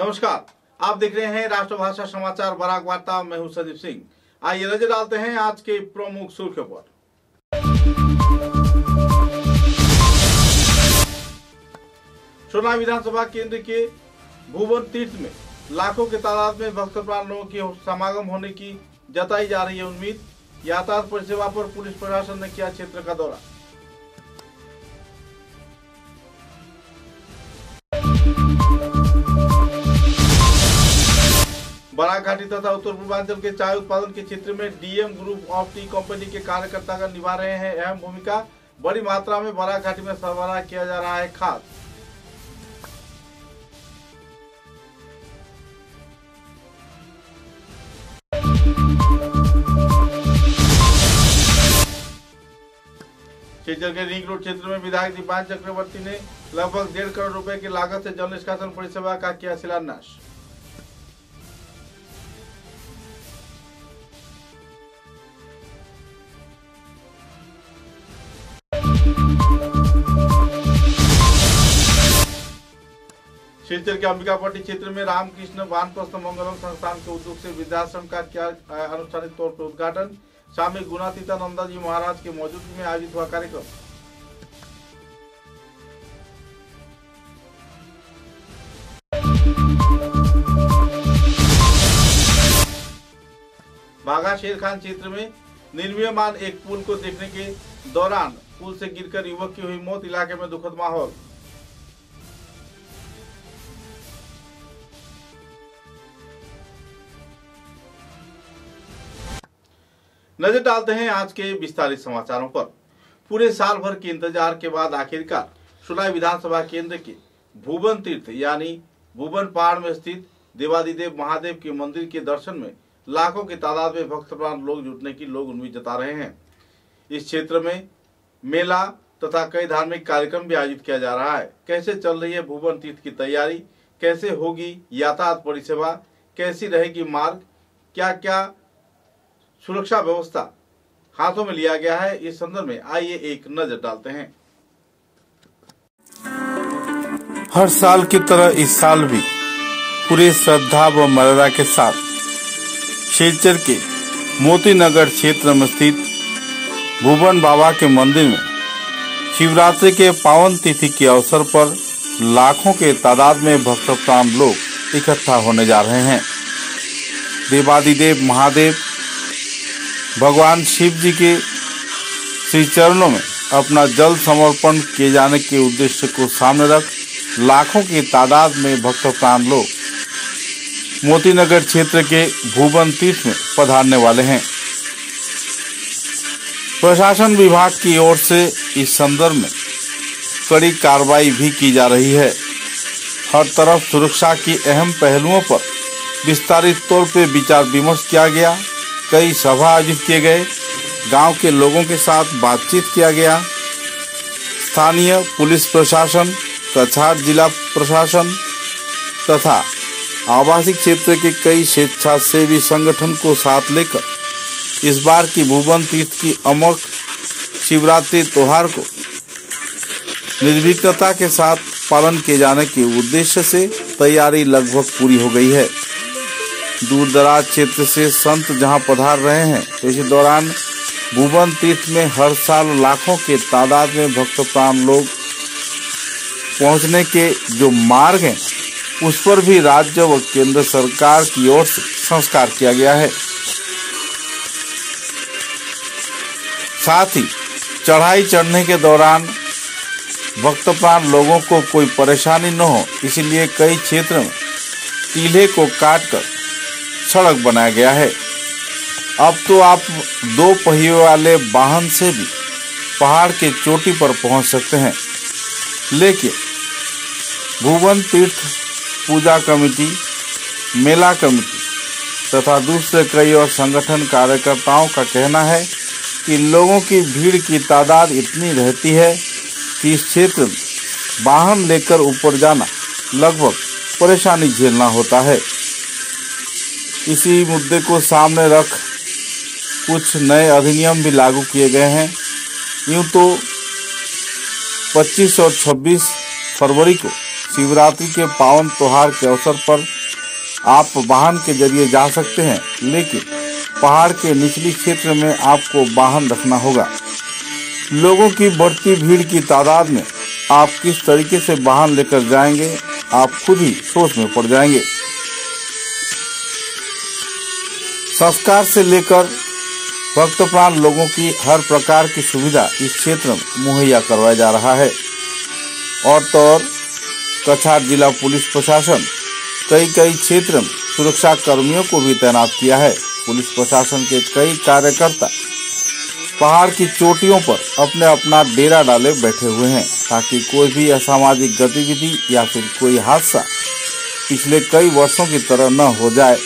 नमस्कार, आप देख रहे हैं राष्ट्रभाषा समाचार बराक वार्ता। मैं हूं संदीप सिंह। आइए नजर डालते हैं आज के प्रमुख सुर्खियों पर। सोना विधानसभा केंद्र के भुवन तीर्थ में लाखों की तादाद में भक्त प्राण लोगों की समागम होने की जताई जा रही है उम्मीद। यातायात परिसेवा पर पुलिस प्रशासन ने किया क्षेत्र का दौरा। बराक घाटी तथा उत्तर पूर्वांचल के चाय उत्पादन के क्षेत्र में DM group of T company के कार्यकर्ता निभा रहे हैं अहम भूमिका। बड़ी मात्रा में बराक घाटी में सरबराह किया जा रहा है खाद। सिलचर के रिंग रोड क्षेत्र में विधायक दीपान चक्रवर्ती ने लगभग 1.5 करोड़ रुपए की लागत से जल निष्कासन परिसेवा का किया शिलान्यास। सिलचर के अंबिकापट्टी क्षेत्र में रामकृष्ण वानप्रस्थ मंगलम संस्थान के उद्योग से वृद्धाश्रम का किया अनुष्ठानिक तौर पर उद्घाटन। स्वामी गुणातीतानंद जी महाराज के मौजूदगी में आयोजित हुआ कार्यक्रम। बाघा शेरखान क्षेत्र में निर्मीयमान एक पुल को देखने के दौरान पुल से गिरकर युवक की हुई मौत। इलाके में दुखद माहौल। नजर डालते हैं आज के विस्तारित समाचारों पर। पूरे साल भर के इंतजार के बाद आखिरकार सुनाई विधानसभा केंद्र के भुवन तीर्थ यानी भुवन पहाड़ में स्थित देवादिदेव महादेव के मंदिर के दर्शन में लाखों की तादाद में भक्त प्राण लोग जुटने की लोग उम्मीद जता रहे हैं। इस क्षेत्र में मेला तथा कई धार्मिक कार्यक्रम भी आयोजित किया जा रहा है। कैसे चल रही है भुवन तीर्थ की तैयारी, कैसे होगी यातायात परिसेवा, कैसी रहेगी मार्ग, क्या क्या सुरक्षा व्यवस्था हाथों में लिया गया है, इस संदर्भ में आइए एक नजर डालते हैं। हर साल की तरह इस साल भी पूरे श्रद्धा व मर्यादा के साथ सिलचर के मोती नगर क्षेत्र में स्थित भुवन बाबा के मंदिर में शिवरात्रि के पावन तिथि के अवसर पर लाखों के तादाद में भक्त प्राण लोग इकट्ठा होने जा रहे हैं। देवादिदेव महादेव भगवान शिव जी के श्री चरणों में अपना जल समर्पण किए जाने के उद्देश्य को सामने रख लाखों की तादाद में भक्त प्राण लोग मोती नगर क्षेत्र के भुवन तीर्थ में पधारने वाले हैं। प्रशासन विभाग की ओर से इस संदर्भ में कड़ी कार्रवाई भी की जा रही है। हर तरफ सुरक्षा की अहम पहलुओं पर विस्तारित तौर पर विचार विमर्श किया गया। कई सभा आयोजित किए गए, गांव के लोगों के साथ बातचीत किया गया। स्थानीय पुलिस प्रशासन, कछार जिला प्रशासन तथा आवासीय क्षेत्र के कई स्वेच्छासेवी संगठन को साथ लेकर इस बार की भुवन तीर्थ की अमर शिवरात्रि त्योहार को निर्विघ्नता के साथ पालन किए जाने के उद्देश्य से तैयारी लगभग पूरी हो गई है। दूर दराज क्षेत्र से संत जहां पधार रहे हैं, तो इसी दौरान भुवन तीर्थ में हर साल लाखों के तादाद में भक्त प्राण लोग पहुंचने के जो मार्ग हैं, उस पर भी राज्य व केंद्र सरकार की ओर से संस्कार किया गया है। साथ ही चढ़ाई चढ़ने के दौरान भक्त प्राण लोगों को कोई परेशानी न हो, इसलिए कई क्षेत्र में टीले को काटकर सड़क बनाया गया है। अब तो आप 2 पहिए वाले वाहन से भी पहाड़ के चोटी पर पहुंच सकते हैं। लेकिन भुवन तीर्थ पूजा कमेटी, मेला कमेटी तथा दूसरे कई और संगठन कार्यकर्ताओं का कहना है कि लोगों की भीड़ की तादाद इतनी रहती है कि इस क्षेत्र में वाहन लेकर ऊपर जाना लगभग परेशानी झेलना होता है। इसी मुद्दे को सामने रख कुछ नए अधिनियम भी लागू किए गए हैं। यूं तो 25 और 26 फरवरी को शिवरात्रि के पावन त्योहार के अवसर पर आप वाहन के जरिए जा सकते हैं, लेकिन पहाड़ के निचली क्षेत्र में आपको वाहन रखना होगा। लोगों की बढ़ती भीड़ की तादाद में आप किस तरीके से वाहन लेकर जाएंगे, आप खुद ही सोच में पड़ जाएंगे। संस्कार से लेकर भक्त प्राण लोगों की हर प्रकार की सुविधा इस क्षेत्र में मुहैया करवाया जा रहा है। और तो और कछार जिला पुलिस प्रशासन कई क्षेत्र में सुरक्षा कर्मियों को भी तैनात किया है। पुलिस प्रशासन के कई कार्यकर्ता पहाड़ की चोटियों पर अपने अपना डेरा डाले बैठे हुए हैं, ताकि कोई भी असामाजिक गतिविधि या फिर कोई हादसा पिछले कई वर्षों की तरह न हो जाए।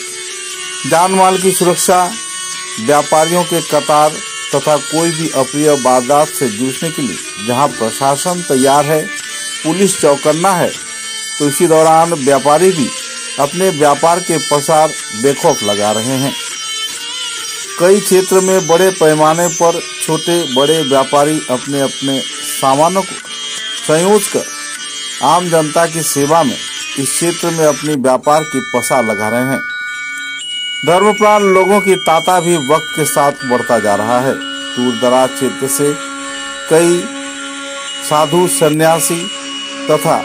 जान माल की सुरक्षा, व्यापारियों के कतार तथा कोई भी अप्रिय वारदात से जूझने के लिए जहां प्रशासन तैयार है, पुलिस चौकन्ना है, तो इसी दौरान व्यापारी भी अपने व्यापार के प्रसार बेखौफ लगा रहे हैं। कई क्षेत्र में बड़े पैमाने पर छोटे बड़े व्यापारी अपने अपने सामानों को संयोज कर आम जनता की सेवा में इस क्षेत्र में अपनी व्यापार की पसार लगा रहे हैं। धर्मप्राण लोगों की तांता भी वक्त के साथ बढ़ता जा रहा है। दूर दराज क्षेत्र से कई साधु सन्यासी तथा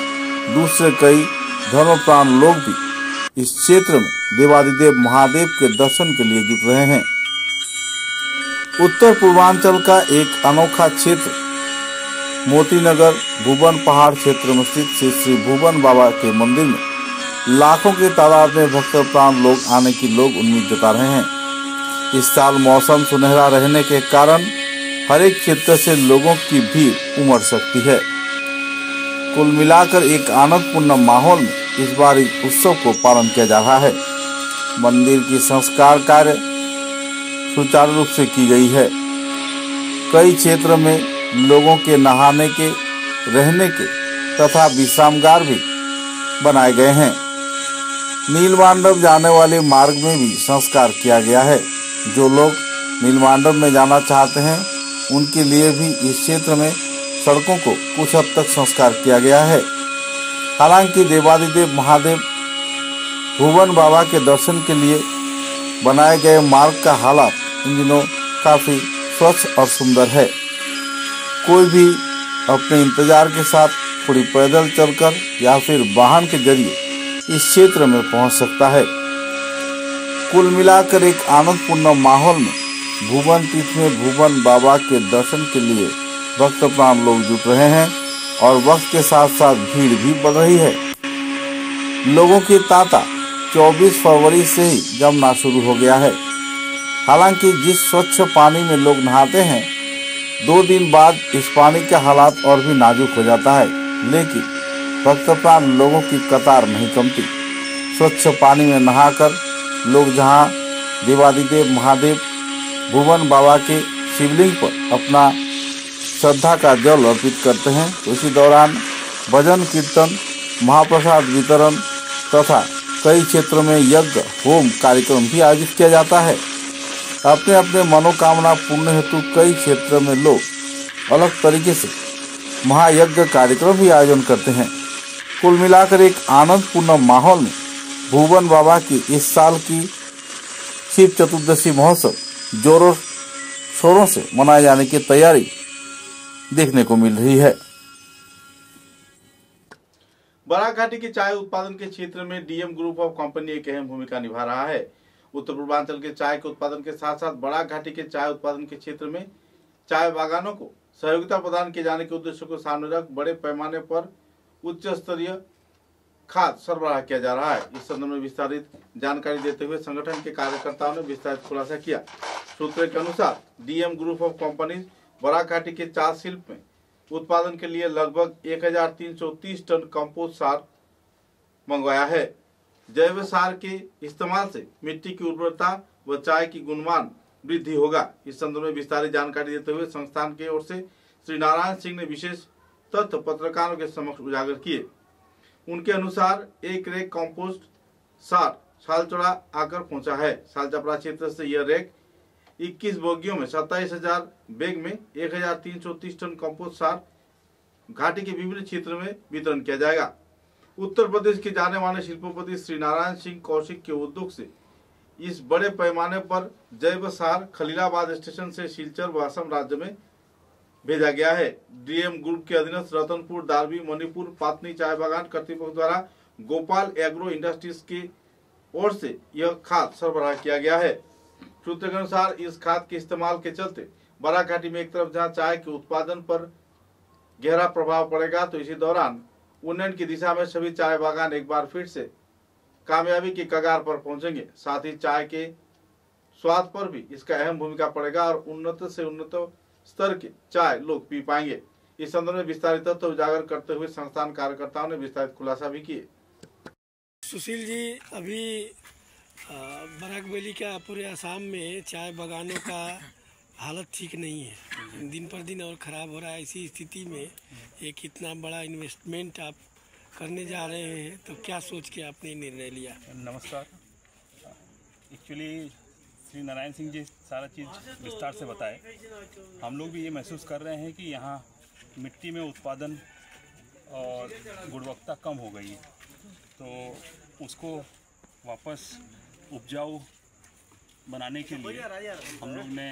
दूसरे कई धर्मप्राण लोग भी इस क्षेत्र में देवादिदेव महादेव के दर्शन के लिए जुट रहे हैं। उत्तर पूर्वांचल का एक अनोखा क्षेत्र मोतीनगर भुवन पहाड़ क्षेत्र में स्थित श्री भुवन बाबा के मंदिर में लाखों की तादाद में भक्त प्राण लोग आने की लोग उम्मीद जता रहे हैं। इस साल मौसम सुनहरा रहने के कारण हर एक क्षेत्र से लोगों की भीड़ उमड़ सकती है। कुल मिलाकर एक आनंदपूर्ण माहौल में इस बार इस उत्सव को पालन किया जा रहा है। मंदिर की संस्कार कार्य सुचारू रूप से की गई है। कई क्षेत्र में लोगों के नहाने के, रहने के तथा विश्रामगार भी बनाए गए हैं। नीलमांडव जाने वाले मार्ग में भी संस्कार किया गया है। जो लोग नीलमांडव में जाना चाहते हैं, उनके लिए भी इस क्षेत्र में सड़कों को कुछ हद तक संस्कार किया गया है। हालांकि देवादिदेव महादेव भुवन बाबा के दर्शन के लिए बनाए गए मार्ग का हालात इन दिनों काफी स्वच्छ और सुंदर है। कोई भी अपने इंतजार के साथ थोड़ी पैदल चलकर या फिर वाहन के जरिए इस क्षेत्र में पहुंच सकता है। कुल मिलाकर एक आनंदपूर्ण माहौल में भुवन तीर्थ में भुवन बाबा के दर्शन के लिए भक्त प्राण लोग जुट रहे हैं और वक्त के साथ साथ भीड़ भी बढ़ रही है। लोगों की तांता 24 फरवरी से ही जमना शुरू हो गया है। हालांकि जिस स्वच्छ पानी में लोग नहाते हैं, 2 दिन बाद इस पानी का हालात और भी नाजुक हो जाता है, लेकिन भक्त प्राण लोगों की कतार नहीं कमती। स्वच्छ पानी में नहाकर लोग जहां देवादिदेव महादेव भुवन बाबा के शिवलिंग पर अपना श्रद्धा का जल अर्पित करते हैं, तो इसी दौरान भजन कीर्तन, महाप्रसाद वितरण तथा कई क्षेत्रों में यज्ञ होम कार्यक्रम भी आयोजित किया जाता है। अपने अपने मनोकामना पूर्ण हेतु कई क्षेत्रों में लोग अलग तरीके से महायज्ञ कार्यक्रम भी आयोजन करते हैं। कुल मिलाकर एक आनंदपूर्ण माहौल में भुवन बाबा की इस साल की शिव चतुर्दशी महोत्सव जोरों शोरों से मनाए जाने की तैयारी देखने को मिल रही है। बराक घाटी के चाय उत्पादन के क्षेत्र में डीएम ग्रुप ऑफ कंपनी एक अहम भूमिका निभा रहा है। उत्तर पूर्वांचल के चाय के उत्पादन के साथ साथ बराक घाटी के चाय उत्पादन के क्षेत्र में चाय बागानों को सहयोगिता प्रदान किए जाने के उद्देश्य को सामने रख बड़े पैमाने पर उच्च स्तरीय खाद सरबराह किया जा रहा है। इस संदर्भ में विस्तारित जानकारी देते हुए संगठन के कार्यकर्ताओं ने विस्तारित खुलासा किया। सूत्रों के अनुसार DM group of company Barak घाटी के चाय शिल्प में उत्पादन के लिए लगभग 1330 टन कंपोस्ट सार मंगवाया है। जैव सार के इस्तेमाल से मिट्टी की उर्वरता व चाय की गुणमान वृद्धि होगा। इस संदर्भ में विस्तारित जानकारी देते हुए संस्थान की ओर से श्री नारायण सिंह ने विशेष तथ्य पत्रकारों के समक्ष उजागर किए। उनके अनुसार एक रैक कंपोस्ट सार सालचोड़ा आकर पहुंचा है। सालचपड़ा क्षेत्र से यह रैक 21 बोगियों में 27,000 बैग में 1330 टन कंपोस्ट सार घाटी के विभिन्न क्षेत्रों में वितरण किया जाएगा। उत्तर प्रदेश के जाने माने शिल्पोपति श्री नारायण सिंह कौशिक के उद्योग से इस बड़े पैमाने पर जैव सार खलीलाबाद स्टेशन से सिलचर व असम राज्य में भेजा गया है। डीएम ग्रुप के अधीनस्थ रतनपुर, दारवी, मणिपुर, पातनी चाय बागान कर्तृपक्ष द्वारा गोपाल एग्रो इंडस्ट्रीज की ओर से यह खाद सरबराह किया गया है। सूत्र के अनुसार इस खाद के इस्तेमाल के चलते बराघाटी में एक तरफ जहां चाय के उत्पादन पर गहरा प्रभाव पड़ेगा, तो इसी दौरान उन्नयन की दिशा में सभी चाय बागान एक बार फिर से कामयाबी की कगार पर पहुंचेंगे। साथ ही चाय के स्वाद पर भी इसका अहम भूमिका पड़ेगा और उन्नत से उन्नत स्तर के चाय लोग पी पाएंगे। इस संदर्भ में विस्तारित तथ्य उजागर करते हुए संस्थान कार्यकर्ताओं ने विस्तारित खुलासा भी किए। सुशील जी, अभी बराक वैली का पूरे असम में चाय बागानों का हालत ठीक नहीं है, दिन पर दिन और ख़राब हो रहा है। इसी स्थिति में एक इतना बड़ा इन्वेस्टमेंट आप करने जा रहे हैं, तो क्या सोच के आपने निर्णय लिया? नमस्कार। एक्चुअली श्री नारायण सिंह जी सारा चीज़ विस्तार से बताए। हम लोग भी ये महसूस कर रहे हैं कि यहाँ मिट्टी में उत्पादन और गुणवत्ता कम हो गई है, तो उसको वापस उपजाऊ बनाने के लिए हम लोग ने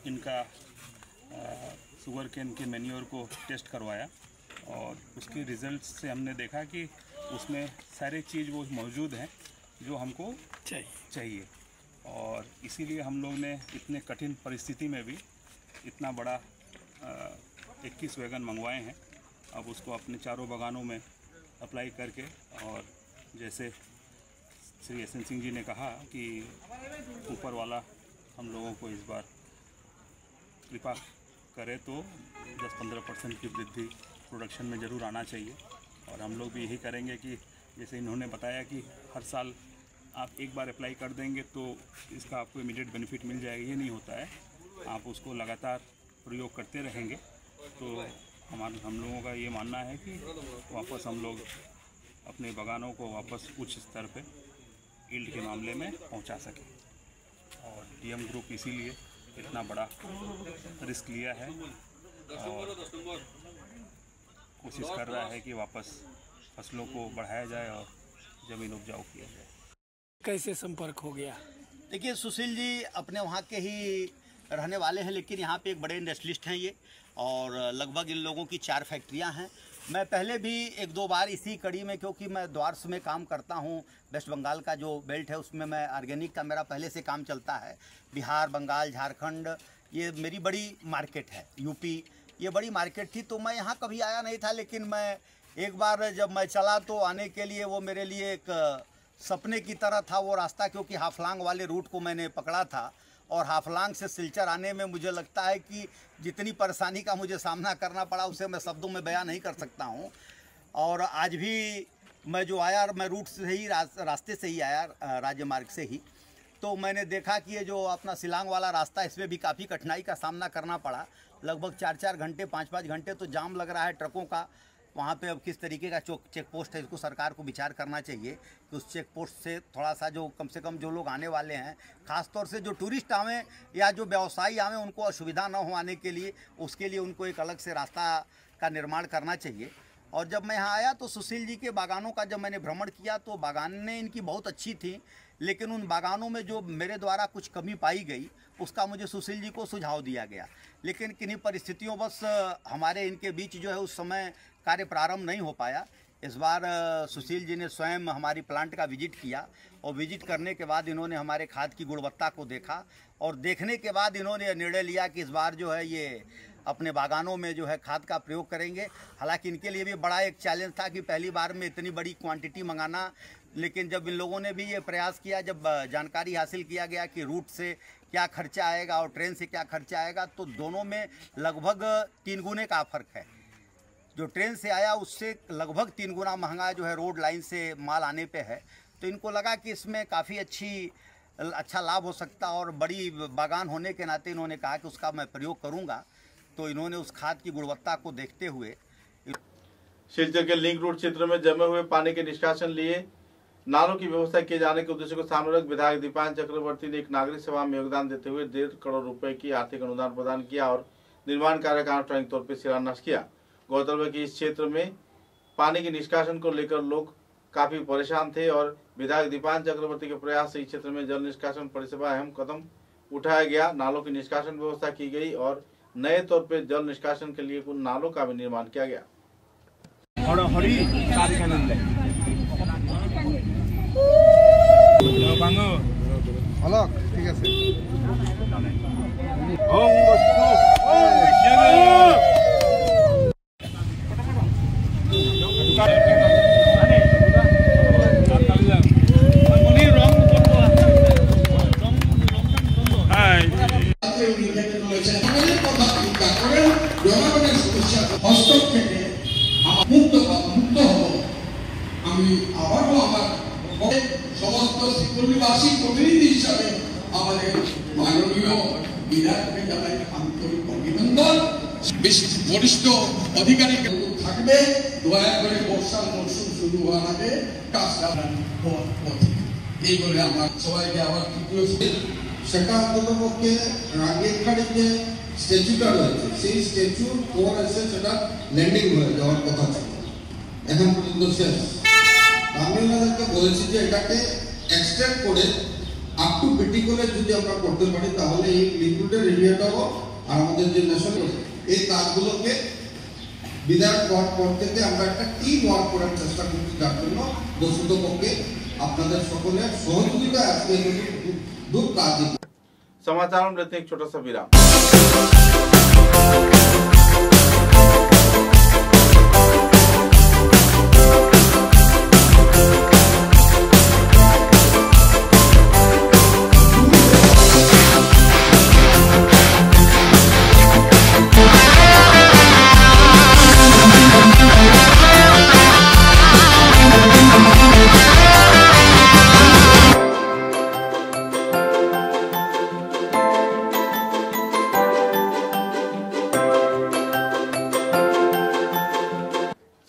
इनका शुगर केन के मैन्योर को टेस्ट करवाया और उसके रिज़ल्ट से हमने देखा कि उसमें सारे चीज़ वो मौजूद हैं जो हमको चाहिए। और इसीलिए हम लोग ने इतने कठिन परिस्थिति में भी इतना बड़ा 21 वैगन मंगवाए हैं। अब उसको अपने चारों बागानों में अप्लाई करके, और जैसे श्री एस एन सिंह जी ने कहा कि ऊपर वाला हम लोगों को इस बार कृपा करे तो 10-15% की वृद्धि प्रोडक्शन में ज़रूर आना चाहिए। और हम लोग भी यही करेंगे कि जैसे इन्होंने बताया कि हर साल आप एक बार अप्लाई कर देंगे तो इसका आपको इमीडिएट बेनिफिट मिल जाएगा, ये नहीं होता है। आप उसको लगातार प्रयोग करते रहेंगे तो हम लोगों का ये मानना है कि वापस हम लोग अपने बागानों को वापस उच्च स्तर पे यील्ड के मामले में पहुंचा सकें। और डीएम ग्रुप इसीलिए इतना बड़ा रिस्क लिया है और कोशिश कर रहा है कि वापस फसलों को बढ़ाया जाए और ज़मीन उपजाऊ किया जाए। कैसे संपर्क हो गया? देखिए, सुशील जी अपने वहाँ के ही रहने वाले हैं, लेकिन यहाँ पे एक बड़े इंडस्ट्रियलिस्ट हैं ये, और लगभग इन लोगों की 4 फैक्ट्रियाँ हैं। मैं पहले भी 1-2 बार इसी कड़ी में, क्योंकि मैं द्वारस में काम करता हूँ, वेस्ट बंगाल का जो बेल्ट है उसमें मैं ऑर्गेनिक का मेरा पहले से काम चलता है। बिहार, बंगाल, झारखंड ये मेरी बड़ी मार्केट है, यूपी ये बड़ी मार्केट थी। तो मैं यहाँ कभी आया नहीं था, लेकिन मैं एक बार जब मैं चला तो आने के लिए वो मेरे लिए एक सपने की तरह था वो रास्ता, क्योंकि हाफलांग वाले रूट को मैंने पकड़ा था। और हाफलांग से सिलचर आने में मुझे लगता है कि जितनी परेशानी का मुझे सामना करना पड़ा उसे मैं शब्दों में बयां नहीं कर सकता हूं। और आज भी मैं जो आया, मैं रूट से ही रास्ते से ही आया, राज्य मार्ग से ही, तो मैंने देखा कि ये जो अपना शिलांग वाला रास्ता, इसमें भी काफ़ी कठिनाई का सामना करना पड़ा। लगभग 4-4 घंटे 5-5 घंटे तो जाम लग रहा है ट्रकों का। वहाँ पे अब किस तरीके का चेक पोस्ट है, इसको सरकार को विचार करना चाहिए कि उस चेक पोस्ट से थोड़ा सा जो कम से कम जो लोग आने वाले हैं, ख़ास तौर से जो टूरिस्ट आवें या जो व्यवसायी आवें, उनको असुविधा न हो आने के लिए, उसके लिए उनको एक अलग से रास्ता का निर्माण करना चाहिए। और जब मैं यहाँ आया तो सुशील जी के बागानों का जब मैंने भ्रमण किया तो बागानें इनकी बहुत अच्छी थी, लेकिन उन बागानों में जो मेरे द्वारा कुछ कमी पाई गई उसका मुझे सुशील जी को सुझाव दिया गया। लेकिन किन्हीं परिस्थितियों बस हमारे इनके बीच जो है उस समय कार्य प्रारंभ नहीं हो पाया। इस बार सुशील जी ने स्वयं हमारी प्लांट का विजिट किया, और विजिट करने के बाद इन्होंने हमारे खाद की गुणवत्ता को देखा, और देखने के बाद इन्होंने निर्णय लिया कि इस बार जो है ये अपने बागानों में जो है खाद का प्रयोग करेंगे। हालांकि इनके लिए भी बड़ा एक चैलेंज था कि पहली बार में इतनी बड़ी क्वांटिटी मंगाना, लेकिन जब इन लोगों ने भी ये प्रयास किया, जब जानकारी हासिल किया गया कि रूट से क्या खर्चा आएगा और ट्रेन से क्या खर्चा आएगा, तो दोनों में लगभग 3 गुने का फ़र्क है। जो ट्रेन से आया उससे लगभग 3 गुना महंगा जो है रोड लाइन से माल आने पे है। तो इनको लगा कि इसमें काफ़ी अच्छा लाभ हो सकता, और बड़ी बागान होने के नाते इन्होंने कहा कि उसका मैं प्रयोग करूंगा। तो इन्होंने उस खाद की गुणवत्ता को देखते हुए सिलचर के लिंक रोड क्षेत्र में जमे हुए पानी के निष्कासन लिए नालों की व्यवस्था किए जाने के उद्देश्य को सामने रख विधायक दीपान चक्रवर्ती ने एक नागरिक सभा में योगदान देते हुए 1.5 करोड़ रुपए की आर्थिक अनुदान प्रदान किया और निर्माण कार्य का आनुষ্ঠাनिक तौर पर शिलान्यास किया। गौरतलब है कि इस क्षेत्र में पानी के निष्कासन को लेकर लोग काफी परेशान थे और विधायक दीपान चक्रवर्ती के प्रयास से इस क्षेत्र में जल निष्कासन परिसेवा अहम कदम उठाया गया। नालों की निष्कासन व्यवस्था की गई और नए तौर पर जल निष्कासन के लिए उन नालों का भी निर्माण किया गया। সমস্ত শিক্ষার্থী প্রতিনিধি হিসাবে আমাদের মাননীয় বিধায়ককে জানাই আন্তরিক অভিনন্দন। বেশি বরিষ্ঠ অধিকারী থাকবে, দয়া করে বর্ষার মরশুম শুরু হওয়ার আগে কাজটা এই বলে আমরা সবাইকে আবার তৃতীয় সেটা অন্ততপক্ষে রাগেরখাড়ি যে স্ট্যাচুটা রয়েছে সেই স্ট্যাচুর পর এসে সেটা ল্যান্ডিং হয়ে যাওয়ার কথা ছিল, এখন পর্যন্ত শেষ। আমি ওনাদেরকে বলেছি যে এটাকে এক্সটেন্ড করে আপ টু বিটি করে যদি আমরা করতে পারি তাহলে এই লিকুইডের এরিয়াটাও আর আমাদের যে ন্যাশনাল এই কাজগুলোকে বিধায়ক হওয়ার পর থেকে আমরা একটা টিম ওয়ার্ক করার চেষ্টা করছি, যার জন্য বস্তুত পক্ষে আপনাদের সকলের সহযোগিতা আজকে দূর কাজ। समाचारों में लेते हैं एक छोटा सा विराम।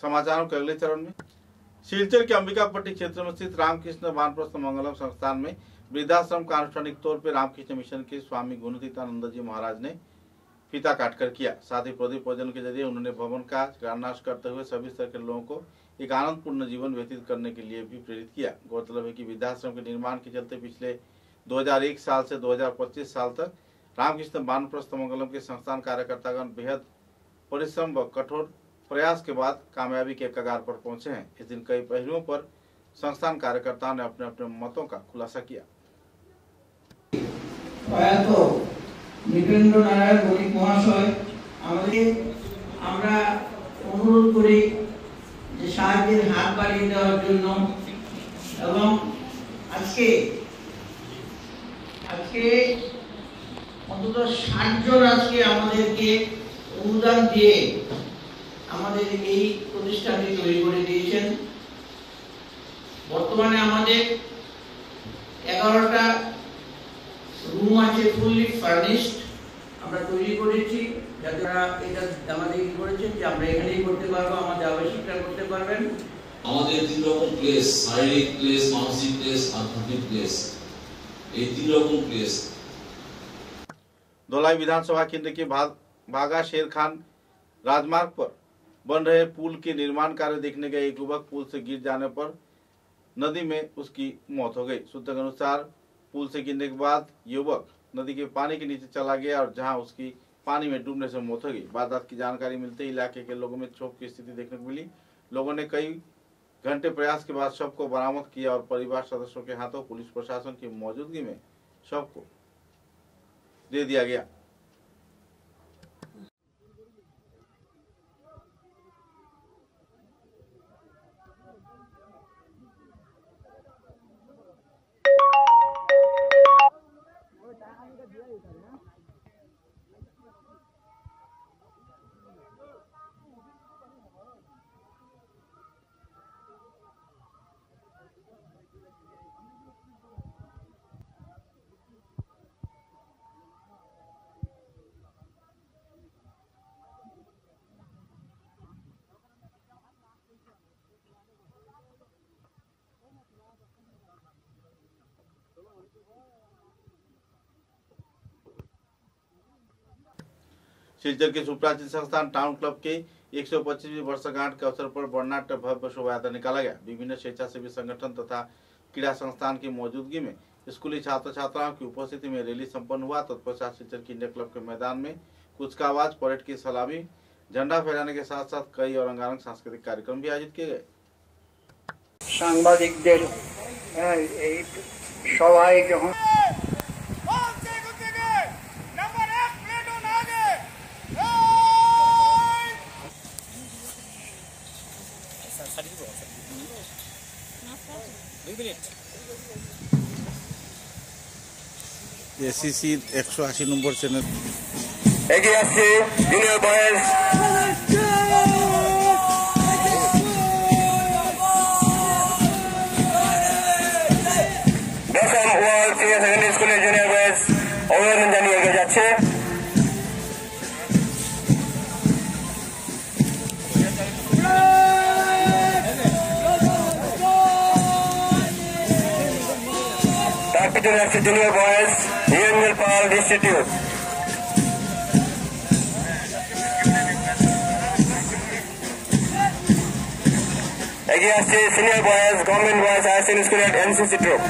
समाचारों के अगले चरण में सिलचर के अंबिकापट्टी क्षेत्र में स्थित रामकृष्ण वानप्रस्थ मंगलम संस्थान में वृद्धाश्रम का आनुष्ठानिक तौर पर रामकृष्ण मिशन के स्वामी गुणतीतानंद जी महाराज ने फीता काटकर किया। साथ ही प्रदीप पूजन के जरिए उन्होंने भवन का शिलान्यास करते हुए सभी स्तर के लोगों को एक आनंदपूर्ण जीवन व्यतीत करने के लिए भी प्रेरित किया। गौरतलब है कि वृद्धाश्रम के निर्माण के चलते पिछले 2001 साल से 2025 साल तक रामकृष्ण वानप्रस्थ मंगलम के संस्थान कार्यकर्तागण बेहद परिश्रम व कठोर प्रयास के बाद कामयाबी के कगार पर पहुंचे हैं। इस दिन कई पहलुओं पर संस्थान कार्यकर्ताओं ने अपने अपने मतों का खुलासा किया। निपेंद्र नारायण बणिक महाशय আমরা অনুরোধ করি যে সাহায্যের হাত বাড়িয়ে দেওয়ার জন্য এবং আজকে অন্তত 60 জন আজকে আমাদেরকে অনুদান দিয়ে আমাদের এই প্রতিষ্ঠানটি তৈরি করে দিয়েছেন। বর্তমানে আমাদের 11টা রুম আছে ফুললি ফার্নিশড, আমরা তৈরি করেছি যাতে এটা আমাদের কি করেছেন যে আমরা এখানেই করতে পারবো, আমাদের আবশ্যকতা করতে পারবেন। আমাদের তিন রকম প্লেস, শারীরিক প্লেস, মানসিক প্লেস, আধ্যাত্মিক প্লেস, এই তিন রকম প্লেস। धौलाई विधानसभा केंद्र के भागा शेर खान राजमार्ग पर बन रहे पुल के निर्माण कार्य देखने गए एक युवक पुल से गिर जाने पर नदी में उसकी मौत हो गई। सूत्रों के अनुसार पुल से गिरने के बाद युवक नदी के पानी के नीचे चला गया और जहां उसकी पानी में डूबने से मौत हो गई। वारदात की जानकारी मिलते ही इलाके के लोगों में क्षोभ की स्थिति देखने को मिली। लोगों ने कई घंटे प्रयास के बाद शव को बरामद किया और परिवार सदस्यों के हाथों पुलिस प्रशासन की मौजूदगी में शव को दे दिया गया। सिलचर के सुप्राचीन संस्थान टाउन क्लब के 125वीं वर्षगांठ के अवसर पर वर्णाढ्य भव्य शोभा यात्रा निकाला गया। विभिन्न स्वेच्छासेवी संगठन तथा क्रीड़ा संस्थान की मौजूदगी में स्कूली छात्र छात्राओं की उपस्थिति में रैली संपन्न हुआ। तत्पश्चात सिलचर की इंडिया क्लब के मैदान में कुचकावाज, परेड की सलामी, झंडा फहराने के साथ साथ कई और रंगारंग सांस्कृतिक कार्यक्रम भी आयोजित किए गए। সাংবাদিকদের সবাই যখন एसीसी 180 नंबर चैनल এগিয়ে আসছে জুনিয়র বয়েজ দশম ওয়ার্ল্ড সিনিয়র সেকেন্ডারি স্কুলের জুনিয়র বয়েজ অভিনন্দন জানিয়ে এগিয়ে যাচ্ছে। তার পিছনে আসছে junior boys UNL Pal institute. এগিয়ে আসছে senior boys government boys higher secondary স্কুলের NCC troop.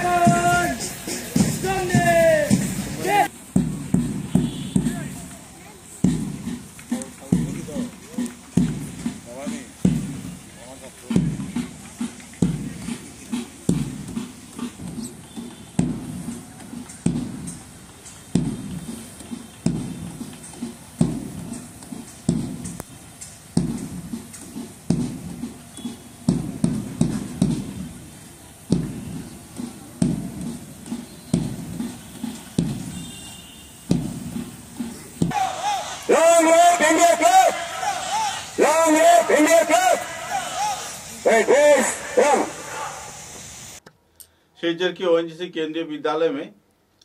Long live India Club! Long live India Club! Right, boys, come! Silchar की ओएनजीसी केंद्रीय विद्यालय में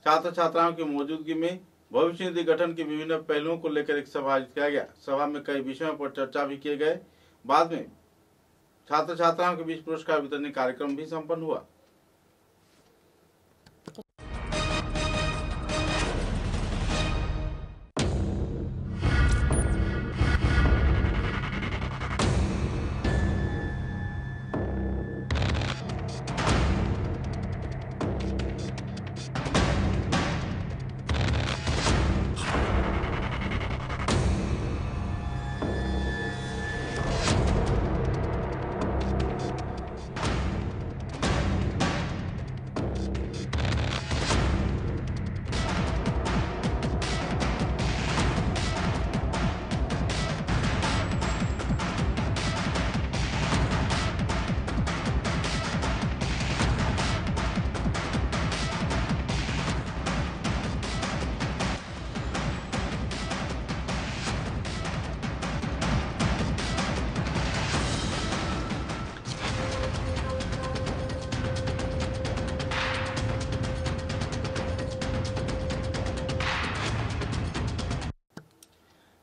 छात्र छात्राओं की मौजूदगी में भविष्य निधि गठन के विभिन्न पहलुओं को लेकर एक सभा आयोजित किया गया। सभा में कई विषयों पर चर्चा भी किए गए। बाद में छात्र छात्राओं के बीच पुरस्कार वितरण कार्यक्रम भी संपन्न हुआ।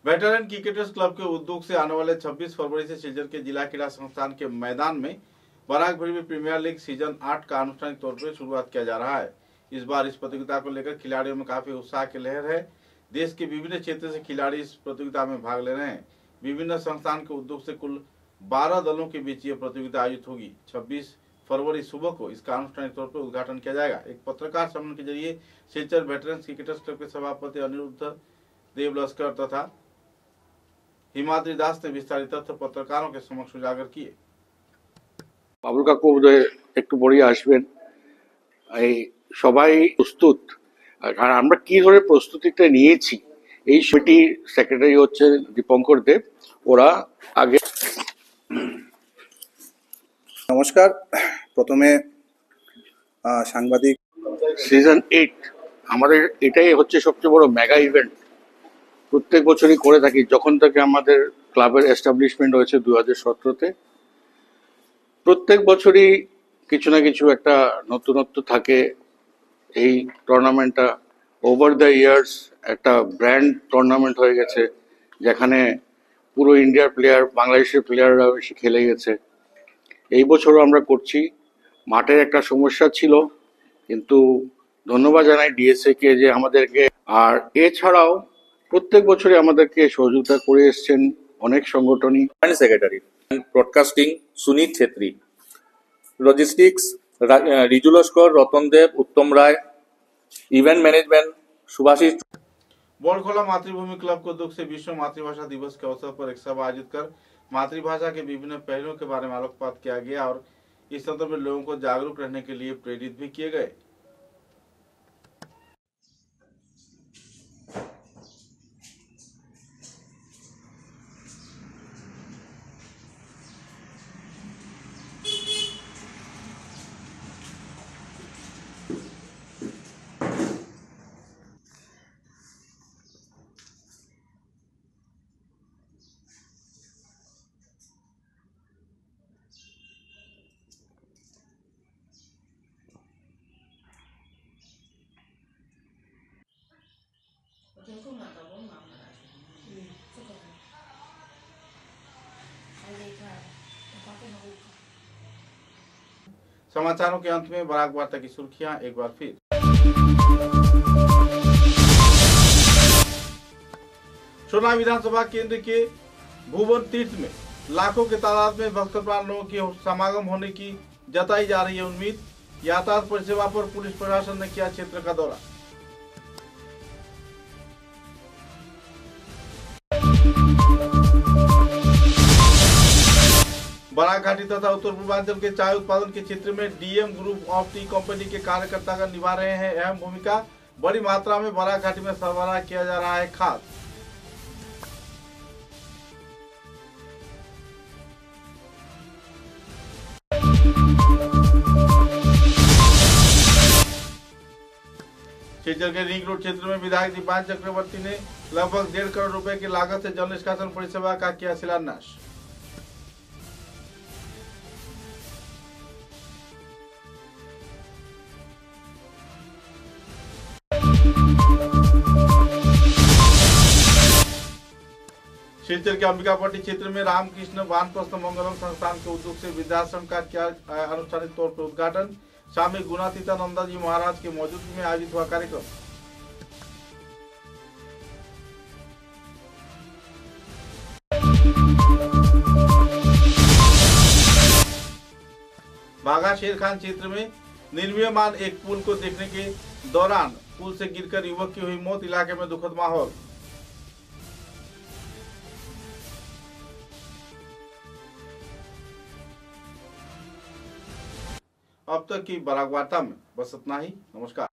वेटरन क्रिकेटर्स क्लब के उद्योग से आने वाले 26 फरवरी से सिलचर के जिला क्रीड़ा संस्थान के मैदान में बराकभरी में प्रीमियर लीग सीजन 8 का आनुष्ठानिक तौर पर शुरुआत किया जा रहा है। इस बार इस प्रतियोगिता को लेकर खिलाड़ियों में काफी उत्साह की लहर है। देश के विभिन्न क्षेत्र से खिलाड़ी इस प्रतियोगिता में भाग ले रहे हैं। विभिन्न संस्थान के उद्योग से कुल 12 दलों के बीच ये प्रतियोगिता आयोजित होगी। 26 फरवरी सुबह को इसका आनुष्ठानिक तौर पर उद्घाटन किया जाएगा। एक पत्रकार सम्मेलन के जरिए सिलचर वेटरन क्रिकेटर्स क्लब के सभापति अनिरुद्ध देव लश्कर तथा हिमाद्री दास ने विस्तारित तथ्य पत्रकारों के समक्ष उजागर किए। বাবুল কাকু একটু পরে আসবেন। এই সবাই প্রস্তুত, আর আমরা কি ধরে প্রস্তুতিটা নিয়েছি এই কমিটি সেক্রেটারি হচ্ছে দীপঙ্কর দেব। ওরা আগে নমস্কার। প্রথমে সাংবাদিক সিজন 8 আমাদের এটাই হচ্ছে সবচেয়ে বড় মেগা ইভেন্ট। প্রত্যেক বছরই করে থাকি, যখন থেকে আমাদের ক্লাবের এস্টাবলিশমেন্ট হয়েছে 2017-তে। প্রত্যেক বছরই কিছু না কিছু একটা নতুনত্ব থাকে। এই টুর্নামেন্টটা ওভার দ্য ইয়ার্স একটা ব্র্যান্ড টুর্নামেন্ট হয়ে গেছে, যেখানে পুরো ইন্ডিয়ার প্লেয়ার, বাংলাদেশের প্লেয়াররা এসে খেলে গেছে। এই বছরও আমরা করছি। মাঠের একটা সমস্যা ছিল, কিন্তু ধন্যবাদ জানাই ডিএসএ কে যে আমাদেরকে, আর এছাড়াও প্রত্যেক বছরই আমাদেরকে সহযোগিতা করে এসছেন অনেক সংগঠনই। Secretary broadcasting Sunit Chhetri, logistics Riju Laskar, Ratan Dev, Uttam Rai, event management Subhashish. Borkhola मातृभूमि क्लब को दुख से विश्व मातृभाषा दिवस के अवसर पर एक सभा आयोजित कर मातृभाषा के विभिन्न पहलुओं के बारे में आलोकपात किया गया और इस संदर्भ में लोगों को जागरूक रहने के लिए प्रेरित भी किए गए। समाचारों के अंत में बराक वार्ता की सुर्खियां एक बार फिर। सोना विधानसभा केंद्र के भुवन तीर्थ में लाखों के तादाद में भक्त प्राण लोगों के समागम होने की जताई जा रही है उम्मीद। यातायात परिसेवा पर पुलिस प्रशासन ने किया क्षेत्र का दौरा। बराक घाटी तथा उत्तर पूर्वांचल के चाय उत्पादन के क्षेत्र में DM group of T company के कार्यकर्ता निभा रहे हैं अहम भूमिका। बड़ी मात्रा में बराक घाटी में सरबराह किया जा रहा है खाद। सिलचर के रिंग रोड क्षेत्र में विधायक दीपान चक्रवर्ती ने लगभग 1.5 करोड़ रुपए की लागत से जल निष्कासन परिसेवा का किया शिलान्यास। सिलचर के अंबिकापट्टी क्षेत्र में रामकृष्ण वानप्रस्थ मंगलम संस्थान के उद्योग से वृद्धाश्रम का किया अनुष्ठानिक तौर पर उद्घाटन। स्वामी गुणातीतानंद जी महाराज की मौजूदगी में आयोजित हुआ कार्यक्रम। बाघा शेरखान क्षेत्र में निर्मीयमान एक पुल को देखने के दौरान पुल से गिरकर युवक की हुई मौत। इलाके में दुखद माहौल। अब तक की बराक वार्ता में बस इतना ही। नमस्कार।